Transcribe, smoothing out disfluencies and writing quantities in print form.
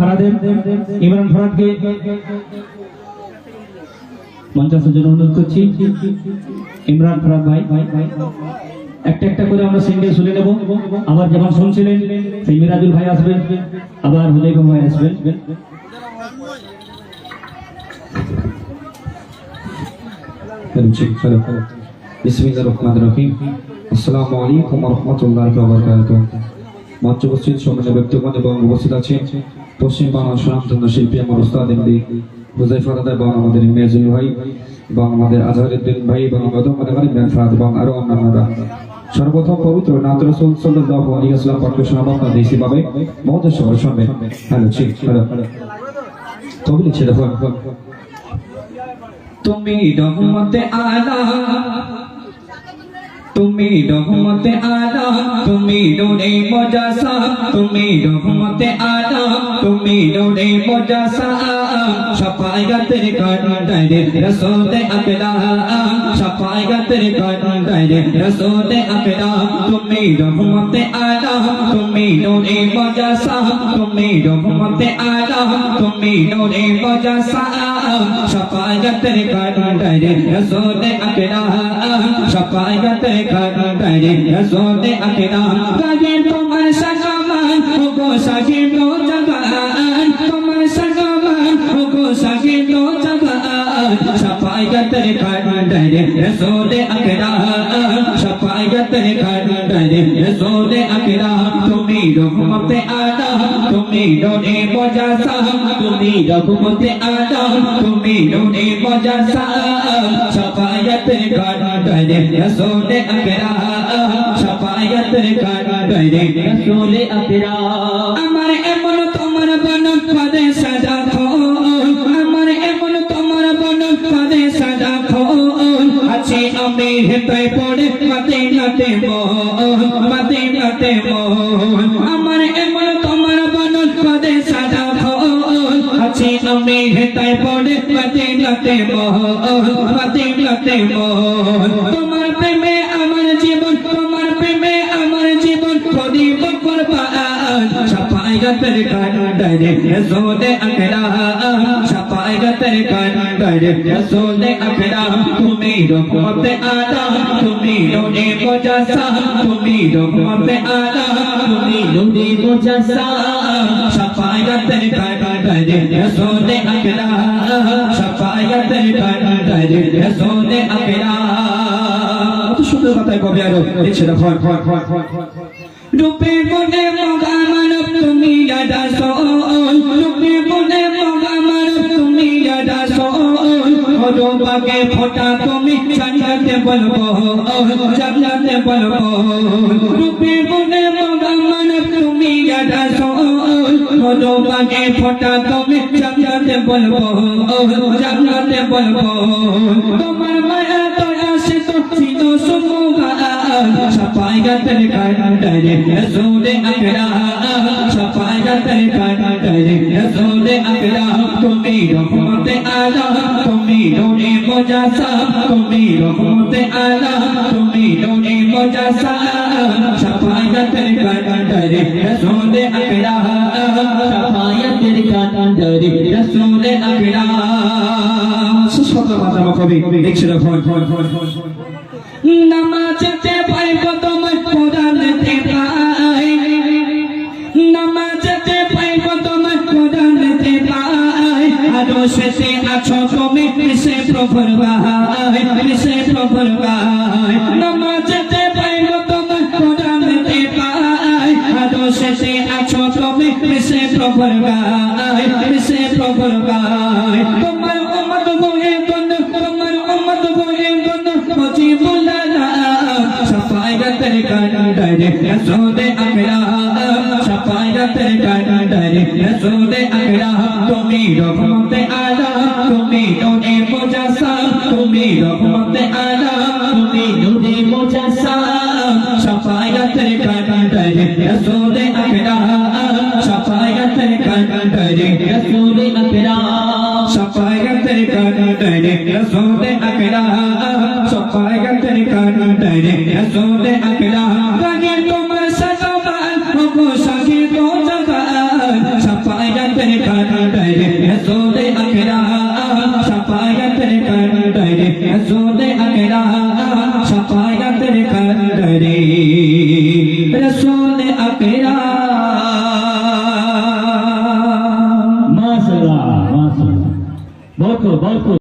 ফারাদের ইমরান ফারাদকে মঞ্চাসের জন্য অনুরোধ করছি। ইমরান ফারাদ ভাই একটা একটা করে আমরা সিঙ্গেল শুনে নেব। আবার যেমন শুনছিলেন সেই মিরাজুল ভাই আসবেন, আবার হুলাইফা ভাই আসবেন। বিসমিল্লাহির রহমানির রহিম। আসসালামু আলাইকুম ওয়া রাহমাতুল্লাহি ওয়া বারাকাতুহু। মঞ্চ উপস্থিত সম্মানীয় ব্যক্তিগণ এবং উপস্থিত আছেন পশ্চিম বাংলার সুনামধন্য শিল্পী আমার উস্তাদ এমডি হুযায়ফা দাদা এবং আমাদের মেজুল ভাই এবং আমাদের আজহারউদ্দিন ভাই এবং আমাদের ইমরান ফারাদ এবং আরো অন্যান্যরা। সর্বপ্রথম পবিত্র নাত রাসূল সাল্লাল্লাহু আলাইহি ওয়াসাল্লাম পাঠকে শোনাবো আপনাদের হিসেবে মহোদয় সবার শুনবেন। হ্যালো ঠিক হ্যালো তবে ছেড়ে ফোন তুমি রহমতে আলা তুমি রহমতে আলা তুমি নূরে মুজাসা তুমি রহমতে আলা তুমি নূরে মুজাসা শাফায়াতের কান্ডারে রাসূলে আকরাম শাফায়াতের কান্ডারে রাসূলে আকরাম তুমি রহমতে আলা তুমি নূরে মুজাসা তুমি রহমতে আলা তুমি নূরে মুজাসা শাফায়াতের কান্ডারে রাসূলে আকরাম শাফায়াতের কান্ডারে রাসূলে আকরাম গায়ে তোমার সাগমান ওগো সাজিব জাগান তোমার সাগমান ওগো সাজিব জাগান শাফায়াতের কান্ডারে রাসূলে আকরাম শাফায়াতের কান্ডারে রাসূলে আকরাম তুমি রহমতে আলা তুমি নূরে মুজাসা তুমি রহমতে আলা তুমি নূরে মুজাসা শাফায়াতের কান্ডারে রাসূলে আকরাম শাফায়াতের কান্ডারে রাসূলে আকরাম আমার এমন তোমার বনক পদে সাজাখো আমার এমন তোমার বনক পদে সাজাখো আছে আমি হেতায় পড়ে মদিনাতে মোহন আমার এমন তোমার বনক পদে সাজাখো আছে আমি হেতায় পড়ে মদিনাতে মোহন তোমার প্রেমে আমার জীবন তোমার প্রেমে আমার জীবন করিব কুরবান শাফায়াতের কান্ডারে রাসূলে আকরাম শাফায়াতের কান্ডারে রাসূলে আকরাম তুমি রহমতে আলা তুমি নূরে মুজাসা তুমি রহমতে আলা তুমি নূরে মুজাসা শাফায়াতের কান্ডারে রাসূলে আকরাম শাফায়াতের কান্ডারে রাসূলে আকরাম সুন্দর কথাই কবি আরো দেখছে না ফল রূপে বনে মগা মানব তুমি দাদা সোল রূপে বনে মগা মানব তুমি দাদা সোল ওরো বাগে ফোটা তুমি জান্নাতে বলবো রূপে বনে মগা মানব তুমি দাদা সোল ওরো বাগে ফোটা তুমি জান্নাতে বলবো তোমার মায়া দয়া সে তো ছিল সুমগান শাফায়াতের কান্ডারে রাসূলে আকরাম শাফায়াতের কান্ডারে রাসূলে আকরাম তুমি রহমতে আলা তুমি নূরে মুজাসা তুমি রহমতে আলা তুমি নূরে মুজাসা শাফায়াতের কান্ডারে রাসূলে আকরাম শাফায়াতের কান্ডারে রাসূলে আকরাম সুসংখ্য মাত্রা কবি দেখছিল ফল নামাজে পাইব তোমার কোরআনতে পাই নামাজে পাইব তোমার কোরআনতে পাই আরো শেষে আছো তুমি মিশে প্রভুর ভাই নামাজে পাইব তোমার কোরআনতে পাই আরো শেষে আছো তুমি মিশে প্রভুর ভাই তোমার উম্মত হয়ে গণ তোমার উম্মত হয়ে গণ মুজিবুল্লাহ শাফায়াতের কান্ডারে রাসূলে আকরাম শাফায়াতের কান্ডারে রাসূলে আকরাম তুমি রহমতে আলা তুমি নূরে মুজাসা তুমি রহমতে আলা তুমি নূরে মুজাসা শাফায়াতের কান্ডারে রাসূলে আকরাম শাফায়াতের কান্ডারে রাসূলে আকরাম শাফায়াতের কান্ডারে রাসূলে আকরাম শাফায়াতের কান্ডারে রাসূলে আকরাম গায়ে তোমার সাজামান ওগো সাজিব জাগান শাফায়াতের कंदर रसूल अकरम शफायत कंदर रसूल अकरम शफायत कंदर रसूल अकरम माशाल्लाह माशाल्लाह बहुत खूब बहुत खूब